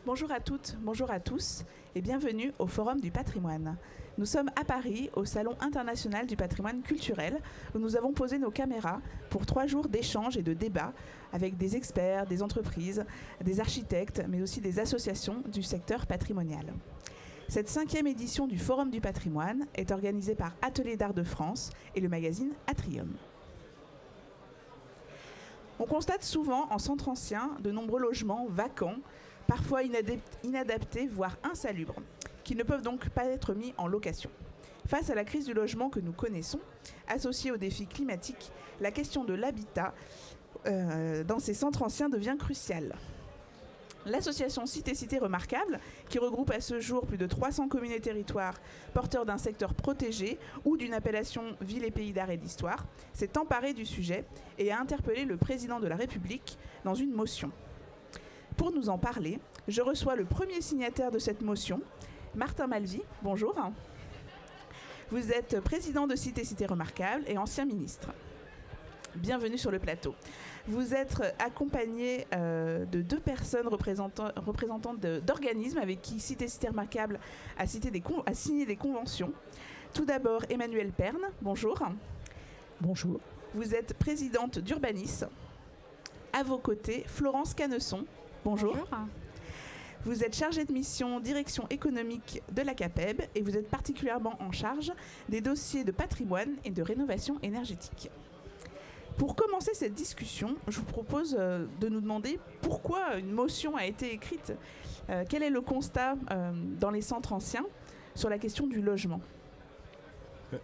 Bonjour à toutes, bonjour à tous et bienvenue au Forum du patrimoine. Nous sommes à Paris, au Salon international du patrimoine culturel, où nous avons posé nos caméras pour 3 jours d'échanges et de débats avec des experts, des entreprises, des architectes, mais aussi des associations du secteur patrimonial. Cette 5e édition du Forum du patrimoine est organisée par Atelier d'Art de France et le magazine Atrium. On constate souvent en centre ancien de nombreux logements vacants, parfois inadaptés, voire insalubres, qui ne peuvent donc pas être mis en location. Face à la crise du logement que nous connaissons, associée aux défis climatiques, la question de l'habitat dans ces centres anciens devient cruciale. L'association Cité Remarquable, qui regroupe à ce jour plus de 300 communes et territoires porteurs d'un secteur protégé ou d'une appellation Ville et Pays d'Art et d'Histoire, s'est emparée du sujet et a interpellé le président de la République dans une motion. Pour nous en parler, je reçois le premier signataire de cette motion, Martin Malvy. Bonjour. Vous êtes président de Cité Remarquable et ancien ministre. Bienvenue sur le plateau. Vous êtes accompagné de 2 personnes représentantes d'organismes avec qui Cité Remarquable a signé des conventions. Tout d'abord, Emmanuelle Perne. Bonjour. Bonjour. Vous êtes présidente d'Urbanis. À vos côtés, Florence Canesson. Bonjour. Bonjour. Vous êtes chargée de mission direction économique de la CAPEB et vous êtes particulièrement en charge des dossiers de patrimoine et de rénovation énergétique. Pour commencer cette discussion, je vous propose de nous demander pourquoi une motion a été écrite. Quel est le constat dans les centres anciens sur la question du logement ?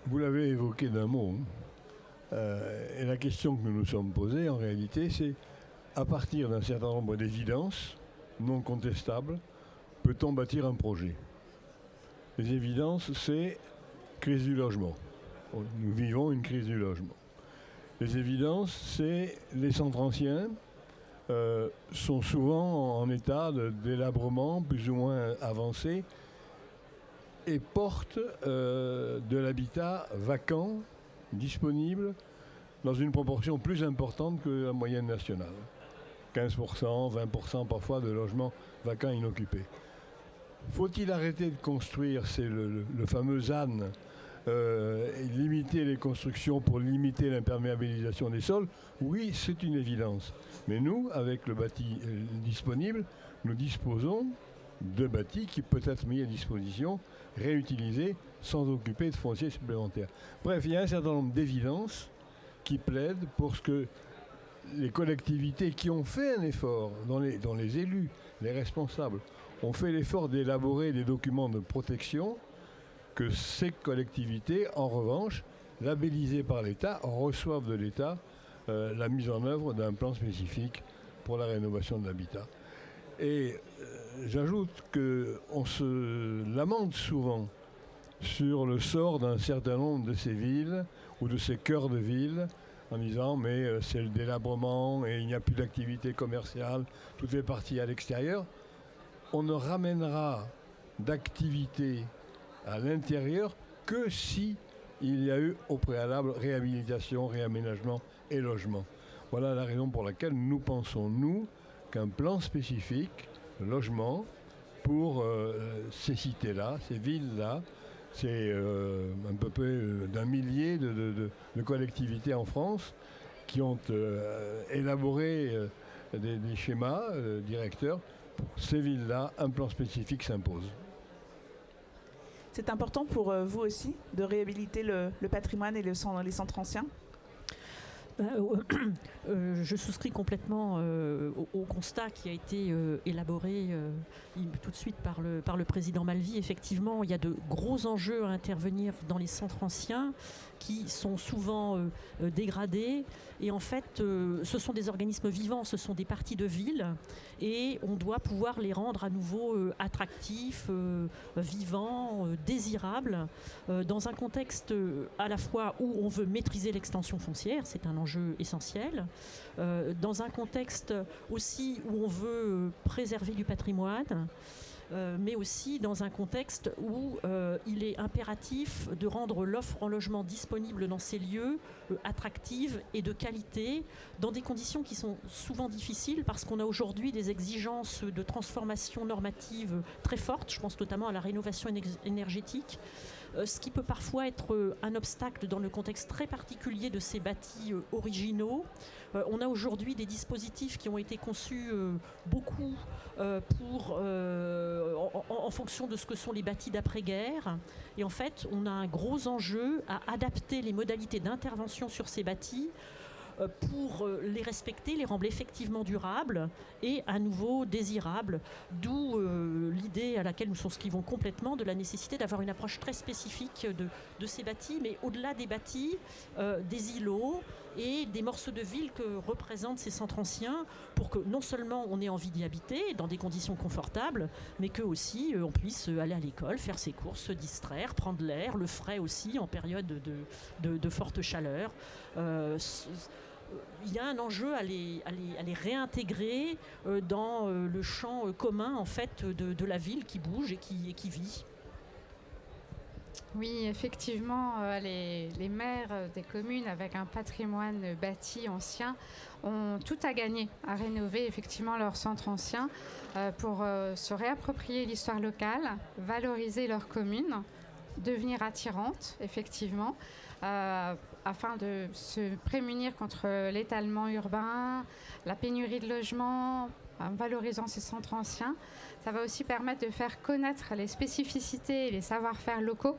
Vous l'avez évoqué d'un mot. Et la question que nous nous sommes posée, en réalité, c'est à partir d'un certain nombre d'évidences non contestables, peut-on bâtir un projet ? Les évidences, c'est crise du logement. Nous vivons une crise du logement. Les évidences, c'est les centres anciens sont souvent en état de délabrement plus ou moins avancé et portent de l'habitat vacant, disponible, dans une proportion plus importante que la moyenne nationale. 15%, 20% parfois de logements vacants inoccupés. Faut-il arrêter de construire ? C'est le fameux ZAN. Limiter les constructions pour limiter l'imperméabilisation des sols, oui, c'est une évidence. Mais nous, avec le bâti disponible, nous disposons de bâtis qui peuvent être mis à disposition, réutilisés, sans occuper de foncier supplémentaire. Bref, il y a un certain nombre d'évidences qui plaident pour ce que les collectivités qui ont fait un effort, dont les élus, les responsables, ont fait l'effort d'élaborer des documents de protection, que ces collectivités, en revanche, labellisées par l'État, reçoivent de l'État la mise en œuvre d'un plan spécifique pour la rénovation de l'habitat. Et j'ajoute qu'on se lamente souvent sur le sort d'un certain nombre de ces villes ou de ces cœurs de ville en disant mais c'est le délabrement et il n'y a plus d'activité commerciale, tout est parti à l'extérieur. On ne ramènera d'activité à l'intérieur que si il y a eu au préalable réhabilitation, réaménagement et logement. Voilà la raison pour laquelle nous pensons, nous, qu'un plan spécifique, logement, pour ces cités-là, ces villes-là, c'est un peu plus d'un millier de collectivités en France qui ont élaboré des schémas directeurs. Pour ces villes-là, un plan spécifique s'impose. C'est important pour vous aussi de réhabiliter le patrimoine et les centres anciens ? Je souscris complètement au constat qui a été élaboré tout de suite par le président Malvy. Effectivement, il y a de gros enjeux à intervenir dans les centres anciens qui sont souvent dégradés. Et en fait, ce sont des organismes vivants, ce sont des parties de ville. Et on doit pouvoir les rendre à nouveau attractifs, vivants, désirables, dans un contexte à la fois où on veut maîtriser l'extension foncière, c'est un enjeu essentiel, dans un contexte aussi où on veut préserver du patrimoine, mais aussi dans un contexte où il est impératif de rendre l'offre en logement disponible dans ces lieux attractive et de qualité, dans des conditions qui sont souvent difficiles parce qu'on a aujourd'hui des exigences de transformation normative très fortes, je pense notamment à la rénovation énergétique, ce qui peut parfois être un obstacle dans le contexte très particulier de ces bâtis originaux. On a aujourd'hui des dispositifs qui ont été conçus beaucoup en fonction de ce que sont les bâtis d'après-guerre. Et en fait, on a un gros enjeu à adapter les modalités d'intervention sur ces bâtis pour les respecter, les rendre effectivement durables et à nouveau désirables. D'où l'idée à laquelle nous souscrivons complètement de la nécessité d'avoir une approche très spécifique de ces bâtis, mais au-delà des bâtis, des îlots et des morceaux de ville que représentent ces centres anciens pour que non seulement on ait envie d'y habiter dans des conditions confortables, mais que aussi on puisse aller à l'école, faire ses courses, se distraire, prendre l'air, le frais aussi en période de forte chaleur. Il y a un enjeu à les réintégrer dans le champ commun en fait, de la ville qui bouge et qui vit. Oui, effectivement, les maires des communes avec un patrimoine bâti ancien ont tout à gagner à rénover effectivement leurs centres anciens pour se réapproprier l'histoire locale, valoriser leur commune, devenir attirante, effectivement, afin de se prémunir contre l'étalement urbain, la pénurie de logements, en valorisant ces centres anciens. Ça va aussi permettre de faire connaître les spécificités et les savoir-faire locaux,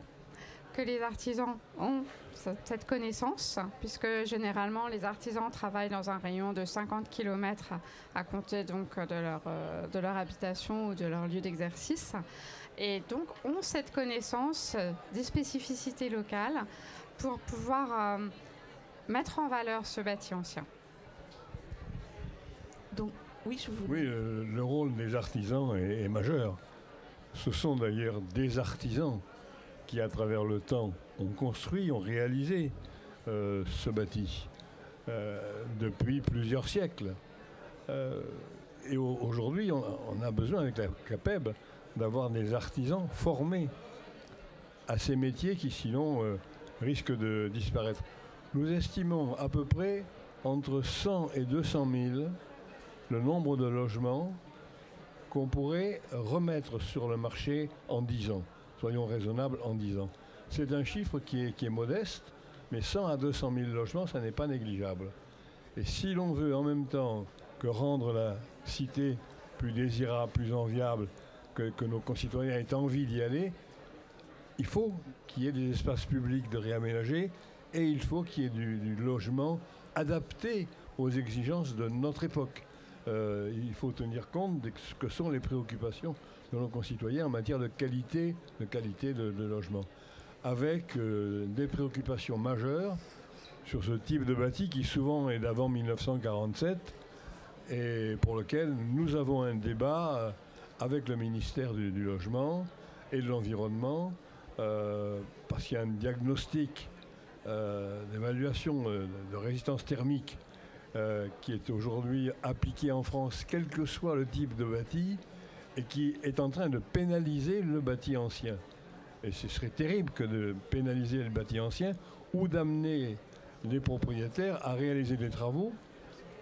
que les artisans ont cette connaissance, puisque généralement les artisans travaillent dans un rayon de 50 km à compter donc de leur habitation ou de leur lieu d'exercice. Et donc ont cette connaissance des spécificités locales pour pouvoir mettre en valeur ce bâti ancien. Donc, oui, le rôle des artisans est majeur. Ce sont d'ailleurs des artisans qui, à travers le temps, ont construit, ont réalisé ce bâti depuis plusieurs siècles. Et aujourd'hui, on a besoin, avec la CAPEB, d'avoir des artisans formés à ces métiers qui, sinon, risquent de disparaître. Nous estimons à peu près entre 100 et 200 000 le nombre de logements qu'on pourrait remettre sur le marché en 10 ans. Soyons raisonnables, en 10 ans. C'est un chiffre qui est modeste, mais 100 à 200 000 logements, ça n'est pas négligeable. Et si l'on veut en même temps que rendre la cité plus désirable, plus enviable, que nos concitoyens aient envie d'y aller, il faut qu'il y ait des espaces publics de réaménager et il faut qu'il y ait du logement adapté aux exigences de notre époque. Il faut tenir compte de ce que sont les préoccupations de nos concitoyens en matière de qualité de logement, avec des préoccupations majeures sur ce type de bâti qui souvent est d'avant 1947 et pour lequel nous avons un débat avec le ministère du Logement et de l'Environnement parce qu'il y a un diagnostic d'évaluation de résistance thermique qui est aujourd'hui appliqué en France, quel que soit le type de bâti, et qui est en train de pénaliser le bâti ancien. Et ce serait terrible que de pénaliser le bâti ancien ou d'amener les propriétaires à réaliser des travaux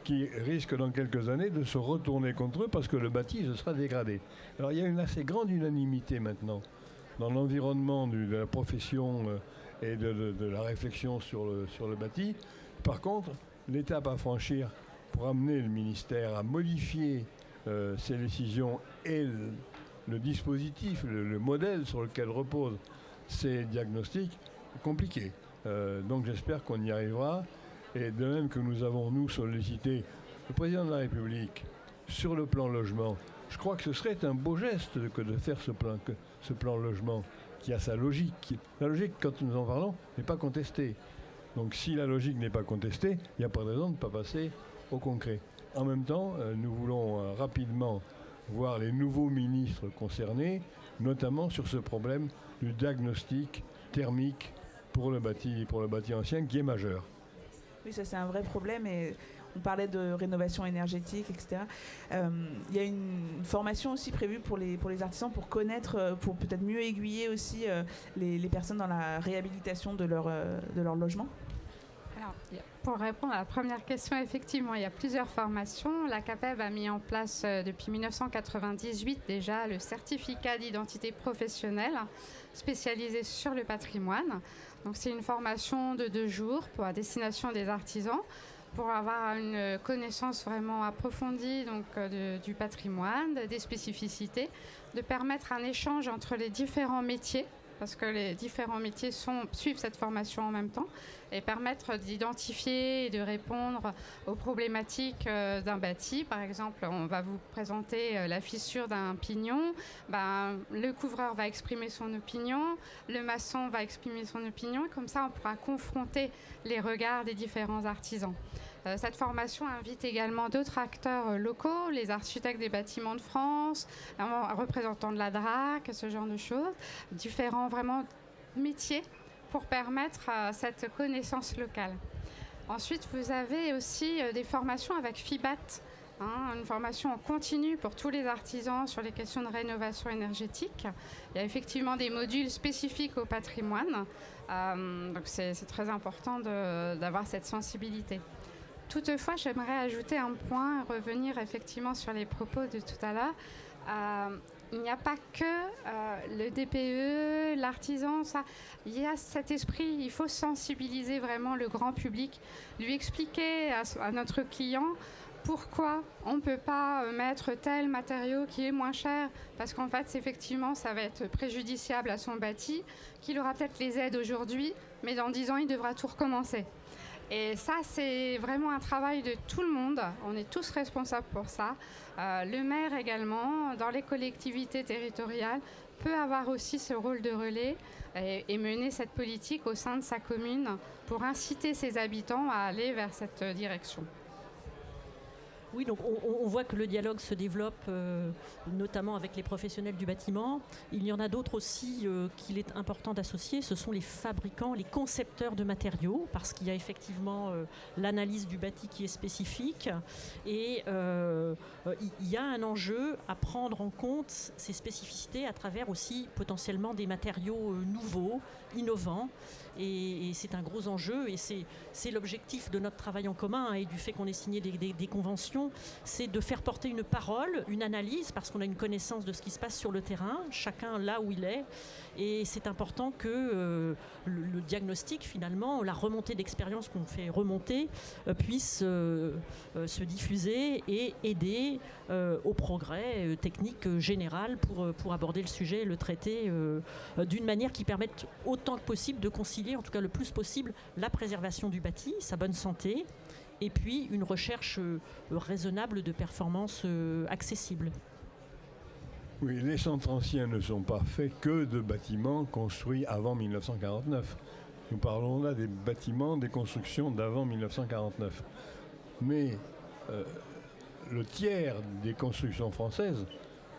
qui risquent dans quelques années de se retourner contre eux parce que le bâti se sera dégradé. Alors il y a une assez grande unanimité maintenant dans l'environnement de la profession et de la réflexion sur le bâti. Par contre, l'étape à franchir pour amener le ministère à modifier ces décisions et le dispositif, le modèle sur lequel reposent ces diagnostics, est compliqué. Donc j'espère qu'on y arrivera. Et de même que nous avons, nous, sollicité le président de la République sur le plan logement, je crois que ce serait un beau geste que de faire ce plan logement qui a sa logique. La logique, quand nous en parlons, n'est pas contestée. Donc si la logique n'est pas contestée, il n'y a pas de raison de ne pas passer au concret. En même temps, nous voulons rapidement voir les nouveaux ministres concernés, notamment sur ce problème du diagnostic thermique pour le bâti ancien qui est majeur. Oui, ça c'est un vrai problème et On parlait de rénovation énergétique, etc. Il y a une formation aussi prévue pour les artisans pour connaître, pour peut-être mieux aiguiller aussi les personnes dans la réhabilitation de leur logement. Alors, pour répondre à la première question, effectivement, il y a plusieurs formations. La CAPEB a mis en place depuis 1998 déjà le certificat d'identité professionnelle spécialisé sur le patrimoine. Donc, c'est une formation de 2 jours à destination des artisans pour avoir une connaissance vraiment approfondie donc, du patrimoine, des spécificités, de permettre un échange entre les différents métiers, parce que les différents métiers suivent cette formation en même temps, et permettre d'identifier et de répondre aux problématiques d'un bâti. Par exemple, on va vous présenter la fissure d'un pignon. Le couvreur va exprimer son opinion, le maçon va exprimer son opinion, et comme ça, on pourra confronter les regards des différents artisans. Cette formation invite également d'autres acteurs locaux, les architectes des bâtiments de France, un représentant de la DRAC, ce genre de choses, différents vraiment métiers pour permettre cette connaissance locale. Ensuite, vous avez aussi des formations avec FIBAT, une formation en continu pour tous les artisans sur les questions de rénovation énergétique. Il y a effectivement des modules spécifiques au patrimoine, donc c'est très important d'avoir cette sensibilité. Toutefois, j'aimerais ajouter un point, revenir effectivement sur les propos de tout à l'heure. Il n'y a pas que le DPE, l'artisan, ça. Il y a cet esprit, il faut sensibiliser vraiment le grand public, lui expliquer à notre client pourquoi on ne peut pas mettre tel matériau qui est moins cher, parce qu'en fait, effectivement, ça va être préjudiciable à son bâti, qu'il aura peut-être les aides aujourd'hui, mais dans 10 ans, il devra tout recommencer. Et ça, c'est vraiment un travail de tout le monde. On est tous responsables pour ça. Le maire également, dans les collectivités territoriales, peut avoir aussi ce rôle de relais et mener cette politique au sein de sa commune pour inciter ses habitants à aller vers cette direction. Oui, donc on voit que le dialogue se développe, notamment avec les professionnels du bâtiment. Il y en a d'autres aussi qu'il est important d'associer. Ce sont les fabricants, les concepteurs de matériaux, parce qu'il y a effectivement l'analyse du bâti qui est spécifique. Et il y a un enjeu à prendre en compte ces spécificités à travers aussi potentiellement des matériaux nouveaux, innovants. Et c'est un gros enjeu et c'est l'objectif de notre travail en commun et du fait qu'on ait signé des conventions, c'est de faire porter une parole, une analyse, parce qu'on a une connaissance de ce qui se passe sur le terrain, chacun là où il est. Et c'est important que le diagnostic, finalement, la remontée d'expérience qu'on fait remonter, puisse se diffuser et aider au progrès technique général pour aborder le sujet, le traiter d'une manière qui permette autant que possible de concilier, en tout cas le plus possible, la préservation du bâti, sa bonne santé, et puis une recherche raisonnable de performance accessible. Oui, les centres anciens ne sont pas faits que de bâtiments construits avant 1949. Nous parlons là des bâtiments, des constructions d'avant 1949. Mais le tiers des constructions françaises,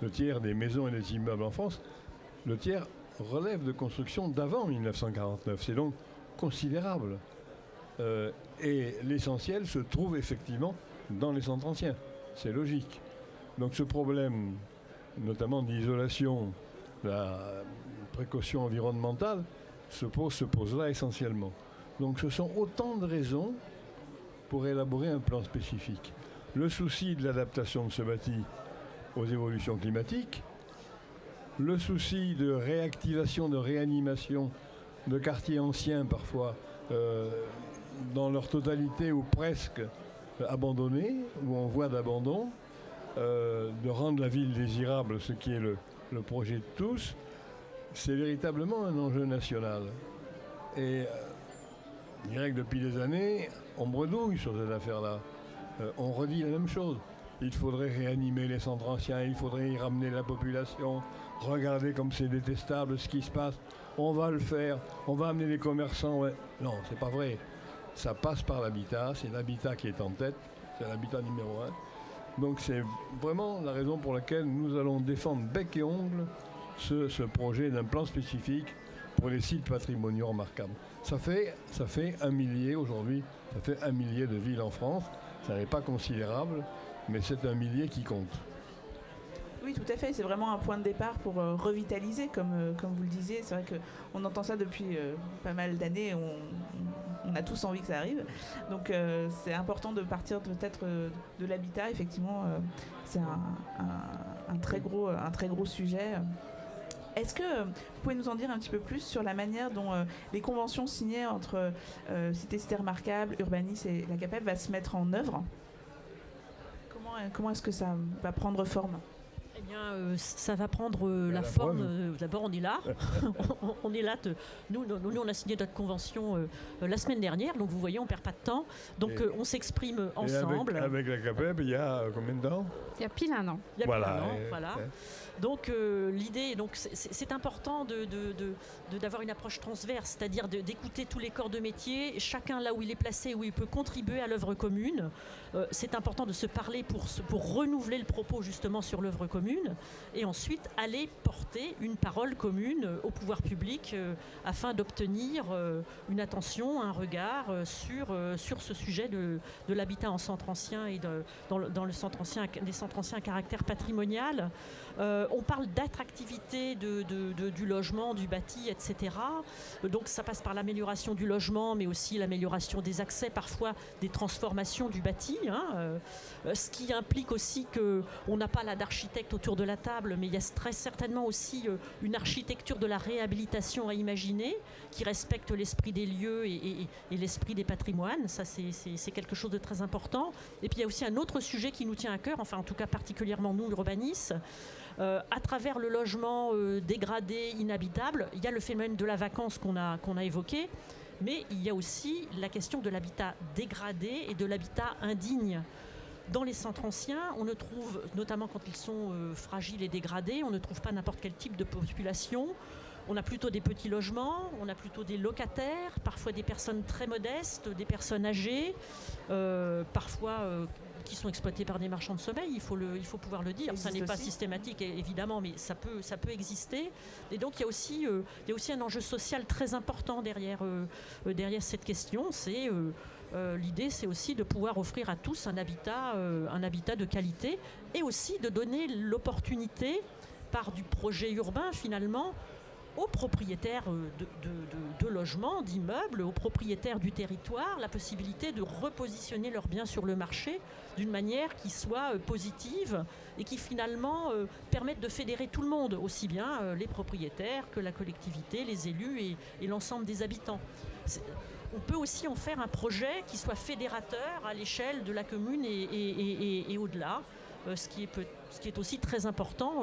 le tiers des maisons et des immeubles en France, le tiers relève de construction d'avant 1949. C'est donc considérable. Et l'essentiel se trouve effectivement dans les centres anciens. C'est logique. Donc ce problème, notamment d'isolation, la précaution environnementale, se pose là essentiellement. Donc ce sont autant de raisons pour élaborer un plan spécifique. Le souci de l'adaptation de ce bâti aux évolutions climatiques, le souci de réactivation, de réanimation de quartiers anciens parfois dans leur totalité ou presque abandonnés ou en voie d'abandon, de rendre la ville désirable, ce qui est le projet de tous, c'est véritablement un enjeu national. Et je dirais que depuis des années, on bredouille sur cette affaire-là. On redit la même chose. Il faudrait réanimer les centres anciens, il faudrait y ramener la population. Regardez comme c'est détestable ce qui se passe. On va le faire, on va amener les commerçants. Ouais. Non, c'est pas vrai. Ça passe par l'habitat, c'est l'habitat qui est en tête, c'est l'habitat numéro 1. Donc c'est vraiment la raison pour laquelle nous allons défendre bec et ongle ce projet d'un plan spécifique pour les sites patrimoniaux remarquables. Ça fait 1 millier aujourd'hui, ça fait 1 millier de villes en France. Ça n'est pas considérable, mais c'est un millier qui compte. Oui, tout à fait. C'est vraiment un point de départ pour revitaliser, comme vous le disiez. C'est vrai qu'on entend ça depuis pas mal d'années. On a tous envie que ça arrive. Donc, c'est important de partir peut-être de l'habitat. Effectivement, c'est un très gros sujet. Est-ce que vous pouvez nous en dire un petit peu plus sur la manière dont les conventions signées entre Cité Remarquable, Urbanis et la CAPEB va se mettre en œuvre ? Comment est-ce que ça va prendre forme ? Eh bien, ça va prendre la forme. D'abord, on est là. On est là. Nous, on a signé notre convention la semaine dernière. Donc, vous voyez, on ne perd pas de temps. Donc, on s'exprime ensemble. Avec la CAPEB, il y a combien de temps ? Il y a pile un an. Voilà. Donc l'idée, c'est important d'avoir une approche transverse, c'est-à-dire d'écouter tous les corps de métier, chacun là où il est placé, où il peut contribuer à l'œuvre commune. C'est important de se parler pour renouveler le propos justement sur l'œuvre commune, et ensuite aller porter une parole commune au pouvoir public afin d'obtenir une attention, un regard sur ce sujet de l'habitat en centre ancien et dans le centre ancien, des centres anciens à caractère patrimonial. On parle d'attractivité du logement, du bâti, etc. Donc ça passe par l'amélioration du logement, mais aussi l'amélioration des accès, parfois des transformations du bâti. Ce qui implique aussi qu'on n'a pas là d'architecte autour de la table, mais il y a très certainement aussi une architecture de la réhabilitation à imaginer, qui respecte l'esprit des lieux et l'esprit des patrimoines. Ça, c'est quelque chose de très important. Et puis il y a aussi un autre sujet qui nous tient à cœur, enfin en tout cas particulièrement nous, Urbanis. À travers le logement dégradé, inhabitable, il y a le phénomène de la vacance qu'on a évoqué, mais il y a aussi la question de l'habitat dégradé et de l'habitat indigne. Dans les centres anciens, on ne trouve, notamment quand ils sont fragiles et dégradés, on ne trouve pas n'importe quel type de population. On a plutôt des petits logements, on a plutôt des locataires, parfois des personnes très modestes, des personnes âgées, parfois qui sont exploités par des marchands de sommeil, il faut pouvoir le dire. Ça n'est pas systématique évidemment, mais ça peut exister. Et donc il y a aussi un enjeu social très important derrière cette question. L'idée, c'est aussi de pouvoir offrir à tous un habitat de qualité, et aussi de donner l'opportunité par du projet urbain finalement aux propriétaires de logements, d'immeubles, aux propriétaires du territoire, la possibilité de repositionner leurs biens sur le marché d'une manière qui soit positive et qui finalement permette de fédérer tout le monde, aussi bien les propriétaires que la collectivité, les élus et l'ensemble des habitants. On peut aussi en faire un projet qui soit fédérateur à l'échelle de la commune et au-delà, ce qui est aussi très important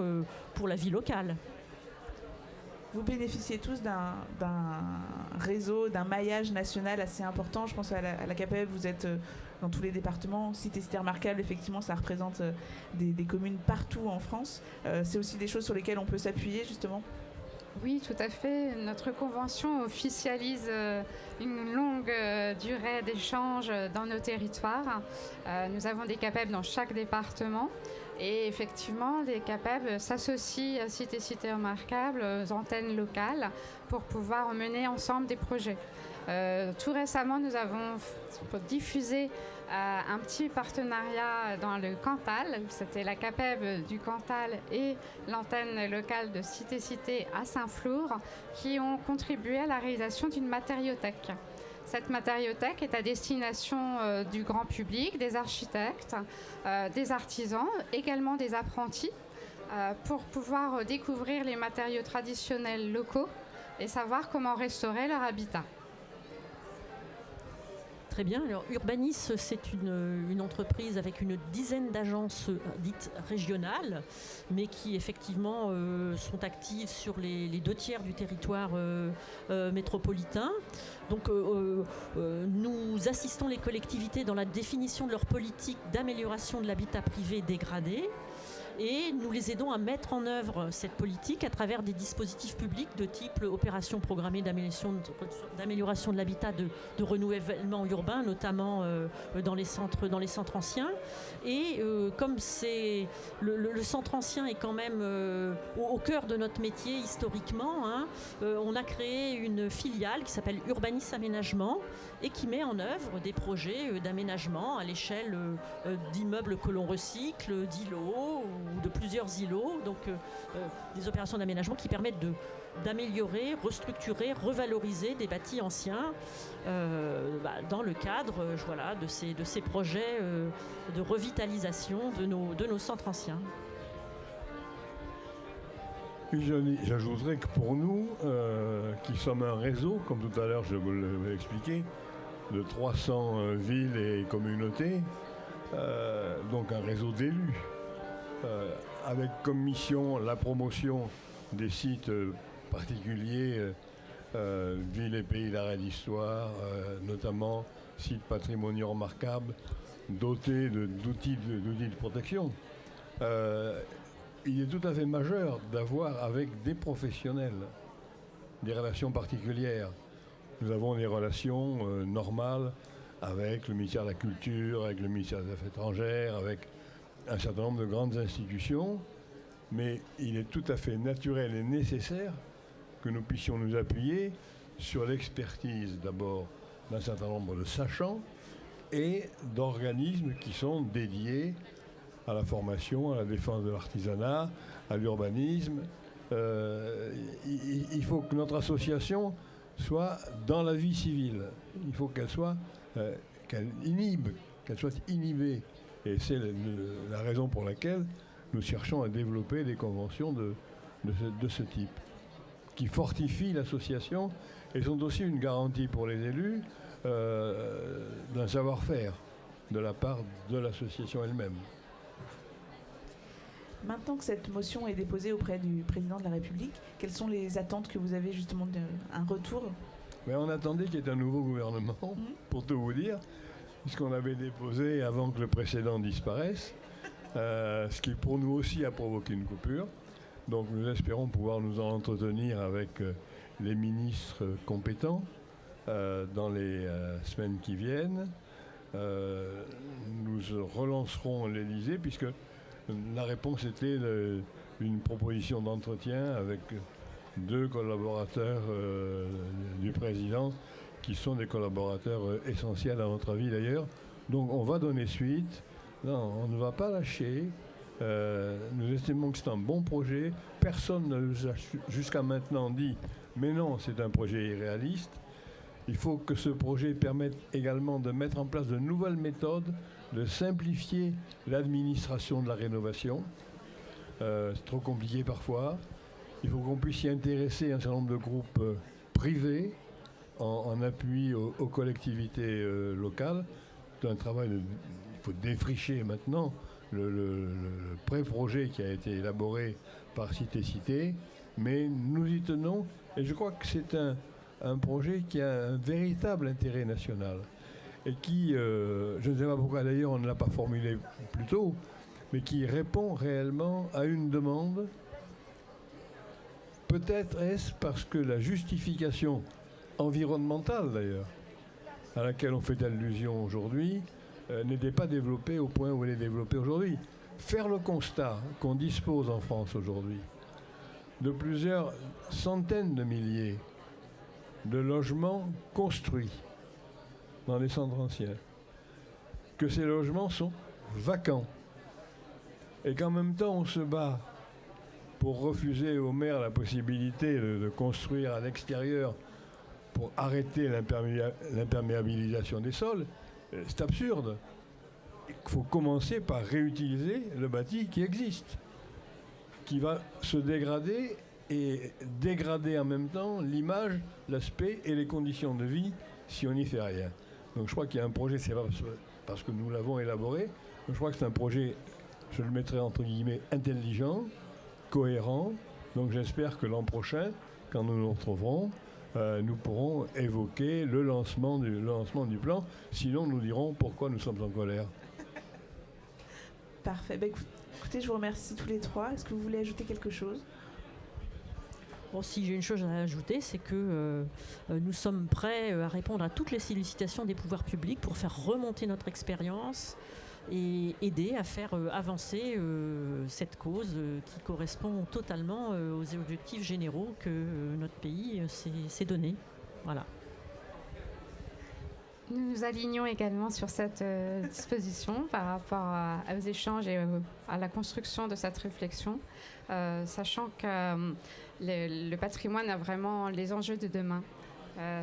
pour la vie locale. Vous bénéficiez tous d'un réseau, d'un maillage national assez important. Je pense à la CAPEB, vous êtes dans tous les départements. Cité Remarquable, effectivement, ça représente des communes partout en France. C'est aussi des choses sur lesquelles on peut s'appuyer, justement. Oui, tout à fait. Notre convention officialise une longue durée d'échange dans nos territoires. Nous avons des CAPEB dans chaque département. Et effectivement, les CAPEB s'associent à Cité Remarquable, aux antennes locales, pour pouvoir mener ensemble des projets. Tout récemment, nous avons diffusé un petit partenariat dans le Cantal. C'était la CAPEB du Cantal et l'antenne locale de Cité à Saint-Flour qui ont contribué à la réalisation d'une matériothèque. Cette matériothèque est à destination du grand public, des architectes, des artisans, également des apprentis, pour pouvoir découvrir les matériaux traditionnels locaux et savoir comment restaurer leur habitat. Très bien. Alors, Urbanis, c'est une entreprise avec une dizaine d'agences dites régionales, mais qui effectivement sont actives sur les 2/3 du territoire métropolitain. Donc, nous assistons les collectivités dans la définition de leur politique d'amélioration de l'habitat privé dégradé. et nous les aidons à mettre en œuvre cette politique à travers des dispositifs publics de type opération programmée d'amélioration de l'habitat, de renouvellement urbain, notamment dans les centres anciens. Et comme le centre ancien est quand même au cœur de notre métier historiquement, on a créé une filiale qui s'appelle Urbanis Aménagement et qui met en œuvre des projets d'aménagement à l'échelle d'immeubles que l'on recycle, d'îlots ou de plusieurs îlots, donc des opérations d'aménagement qui permettent d'améliorer, restructurer, revaloriser des bâtis anciens dans le cadre de ces projets de revitalisation de nos centres anciens. J'ajouterais que pour nous, qui sommes un réseau, comme tout à l'heure je vous l'ai expliqué, de 300 villes et communautés, donc un réseau d'élus, avec comme mission la promotion des sites particuliers, villes et pays d'arrêt d'histoire, notamment sites patrimoniaux remarquables, dotés d'outils de protection. Il est tout à fait majeur d'avoir avec des professionnels des relations particulières. Nous avons des relations normales avec le ministère de la Culture, avec le ministère des Affaires étrangères, avec un certain nombre de grandes institutions, mais il est tout à fait naturel et nécessaire que nous puissions nous appuyer sur l'expertise d'abord d'un certain nombre de sachants et d'organismes qui sont dédiés à la formation, à la défense de l'artisanat, à l'urbanisme. Il faut que notre association soit dans la vie civile. Il faut qu'elle soit qu'elle soit inhibée. Et c'est la raison pour laquelle nous cherchons à développer des conventions de ce type, qui fortifient l'association et sont aussi une garantie pour les élus d'un savoir-faire de la part de l'association elle-même. Maintenant que cette motion est déposée auprès du président de la République, quelles sont les attentes que vous avez justement d'un retour ? Mais on attendait qu'il y ait un nouveau gouvernement, pour tout vous dire, puisqu'on avait déposé avant que le précédent disparaisse, ce qui pour nous aussi a provoqué une coupure. Donc nous espérons pouvoir nous en entretenir avec les ministres compétents dans les semaines qui viennent. Nous relancerons l'Élysée, puisque la réponse était une proposition d'entretien avec 2 collaborateurs du président, qui sont des collaborateurs essentiels à notre avis d'ailleurs. Donc on va donner suite. Non, on ne va pas lâcher. Nous estimons que c'est un bon projet. Personne ne nous a jusqu'à maintenant dit « mais non, c'est un projet irréaliste ». Il faut que ce projet permette également de mettre en place de nouvelles méthodes, de simplifier l'administration de la rénovation. C'est trop compliqué parfois. Il faut qu'on puisse y intéresser un certain nombre de groupes privés en appui aux collectivités locales. C'est un travail il faut défricher maintenant le pré-projet qui a été élaboré par Cité, mais nous y tenons et je crois que c'est un projet qui a un véritable intérêt national et qui, je ne sais pas pourquoi d'ailleurs on ne l'a pas formulé plus tôt, mais qui répond réellement à une demande. Peut-être est-ce parce que la justification environnementale d'ailleurs, à laquelle on fait allusion aujourd'hui, n'était pas développée au point où elle est développée aujourd'hui. Faire le constat qu'on dispose en France aujourd'hui de plusieurs centaines de milliers de logements construits dans les centres anciens, que ces logements sont vacants, et qu'en même temps on se bat pour refuser aux maires la possibilité de construire à l'extérieur pour arrêter l'imperméabilisation des sols, c'est absurde. Il faut commencer par réutiliser le bâti qui existe, qui va se dégrader et dégrader en même temps l'image, l'aspect et les conditions de vie si on n'y fait rien. Donc je crois qu'il y a un projet, c'est pas parce que nous l'avons élaboré, je crois que c'est un projet, je le mettrai entre guillemets, intelligent, cohérent. Donc j'espère que l'an prochain, quand nous nous retrouverons, nous pourrons évoquer le lancement du plan. Sinon, nous dirons pourquoi nous sommes en colère. Parfait. Écoutez, écoutez, je vous remercie tous les trois. Est-ce que vous voulez ajouter quelque chose ? Bon, si j'ai une chose à ajouter, c'est que nous sommes prêts à répondre à toutes les sollicitations des pouvoirs publics pour faire remonter notre expérience et aider à faire avancer cette cause qui correspond totalement aux objectifs généraux que notre pays s'est donné. Voilà. Nous nous alignons également sur cette disposition par rapport aux échanges et à la construction de cette réflexion, sachant que le patrimoine a vraiment les enjeux de demain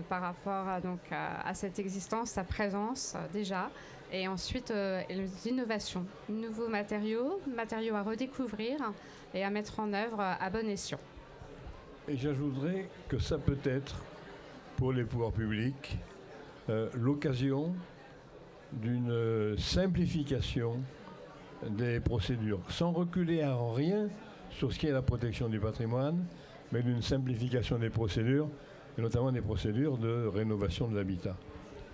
par rapport à cette existence, sa présence déjà, et ensuite les innovations, nouveaux matériaux à redécouvrir et à mettre en œuvre à bon escient. Et j'ajouterais que ça peut être, pour les pouvoirs publics, l'occasion d'une simplification des procédures, sans reculer à rien sur ce qui est la protection du patrimoine, mais d'une simplification des procédures, et notamment des procédures de rénovation de l'habitat.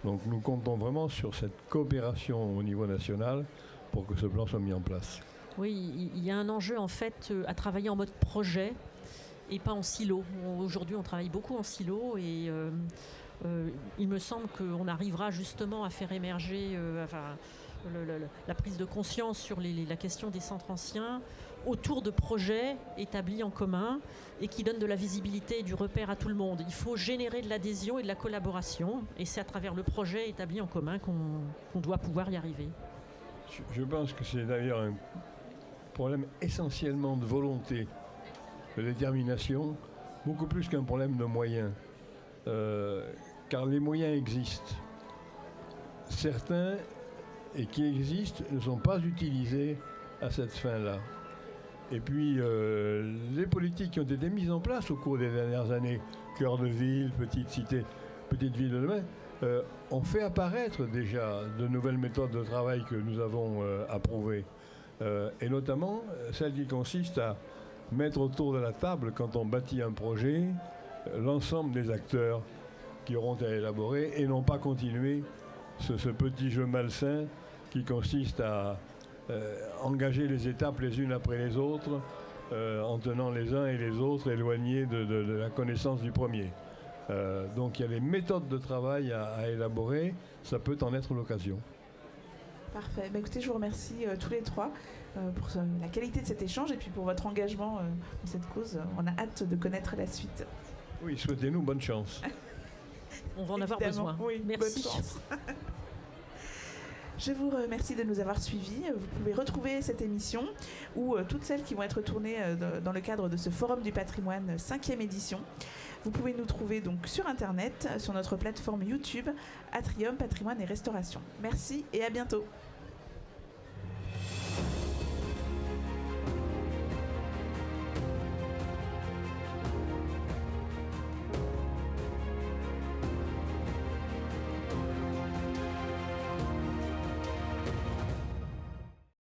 Donc nous comptons vraiment sur cette coopération au niveau national pour que ce plan soit mis en place. Oui, il y a un enjeu en fait à travailler en mode projet et pas en silo. Aujourd'hui, on travaille beaucoup en silo et il me semble qu'on arrivera justement à faire émerger la prise de conscience sur la question des centres anciens autour de projets établis en commun et qui donnent de la visibilité et du repère à tout le monde. Il faut générer de l'adhésion et de la collaboration et c'est à travers le projet établi en commun qu'on doit pouvoir y arriver. Je pense que c'est d'ailleurs un problème essentiellement de volonté, de détermination, beaucoup plus qu'un problème de moyens. Car les moyens existent. Certains, et qui existent, ne sont pas utilisés à cette fin-là. Et puis, les politiques qui ont été mises en place au cours des dernières années, cœur de ville, petite cité, petite ville de demain, ont fait apparaître déjà de nouvelles méthodes de travail que nous avons approuvées. Et notamment celle qui consiste à mettre autour de la table, quand on bâtit un projet, l'ensemble des acteurs qui auront à élaborer et non pas continuer ce petit jeu malsain qui consiste à engager les étapes les unes après les autres en tenant les uns et les autres éloignés de la connaissance du premier. Donc il y a des méthodes de travail à élaborer, ça peut en être l'occasion. Parfait. Écoutez, je vous remercie tous les trois pour la qualité de cet échange et puis pour votre engagement dans cette cause. On a hâte de connaître la suite. Oui, souhaitez-nous bonne chance. On va en avoir besoin. Oui, merci. Bonne chance. Je vous remercie de nous avoir suivis. Vous pouvez retrouver cette émission ou toutes celles qui vont être tournées dans le cadre de ce Forum du patrimoine 5e édition. Vous pouvez nous trouver donc sur Internet, sur notre plateforme YouTube, Atrium Patrimoine et Restauration. Merci et à bientôt.